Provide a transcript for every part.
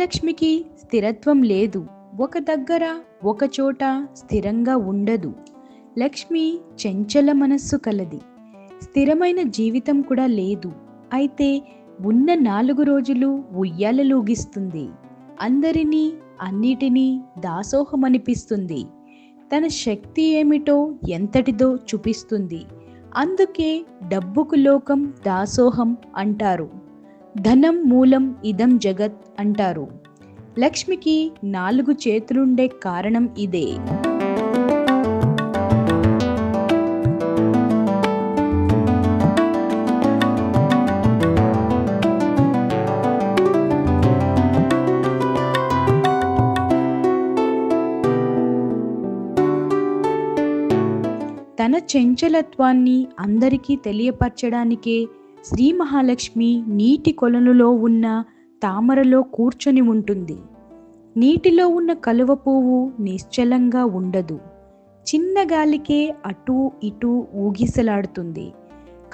ధనలక్ష్మికి స్థిరత్వం లేదు. ఒక దగ్గర ఒక చోట స్థిరంగా ఉండదు. లక్ష్మి చంచల మనస్సు కలది. స్థిరమైన జీవితం కూడా లేదు. అయితే ఉన్న 4 రోజులు ఉయ్యాలలూగిస్తుంది. అందరినీ అన్నిటినీ దాసోహమనిపిస్తుంది. తన శక్తి ఏమిటో ఎంతటిదో చూపిస్తుంది. అందుకే డబ్బుకు లోకం దాసోహం అంటారు. ధనం మూలం ఇదం జగత్ అంటారు. లక్ష్మికి 4 చేతులుండే కారణం ఇదే. తన చంచలత్వాన్ని అందరికీ తెలియపరచడానికే శ్రీ మహాలక్ష్మి నీటి కొలనులో ఉన్న తామరలో కూర్చొని ఉంటుంది. నీటిలో ఉన్న కలువ పువ్వు నిశ్చలంగా ఉండదు. చిన్న గాలికే అటూ ఇటూ ఊగిసలాడుతుంది.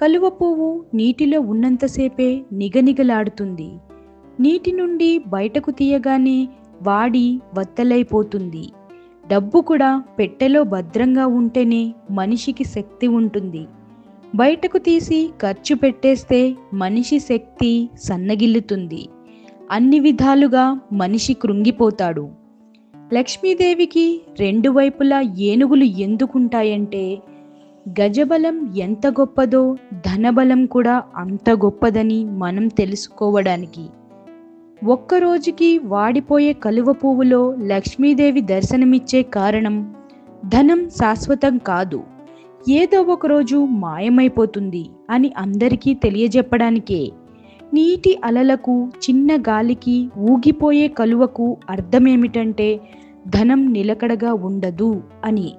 కలువ పువ్వు నీటిలో ఉన్నంతసేపే నిగనిగలాడుతుంది. నీటి నుండి బయటకు తీయగానే వాడి వత్తలైపోతుంది. డబ్బు కూడా పెట్టెలో భద్రంగా ఉంటేనే మనిషికి శక్తి ఉంటుంది. బయటకు తీసి ఖర్చు పెట్టేస్తే మనిషి శక్తి సన్నగిల్లుతుంది. అన్ని విధాలుగా మనిషి కృంగిపోతాడు. లక్ష్మీదేవికి 2 వైపులా ఏనుగులు ఎందుకుంటాయంటే, గజబలం ఎంత గొప్పదో ధనబలం కూడా అంత గొప్పదని మనం తెలుసుకోవడానికి. ఒక్కరోజుకి వాడిపోయే కలువ పువ్వులో లక్ష్మీదేవి దర్శనమిచ్చే కారణం ధనం శాశ్వతం కాదు, ఏదో ఒకరోజు మాయమైపోతుంది అని అందరికీ తెలియజెప్పడానికే. నీటి అలలకు, చిన్న గాలికి, ఊగిపోయే కలువకు అర్థమేమిటంటే ధనం నిలకడగా ఉండదు అని.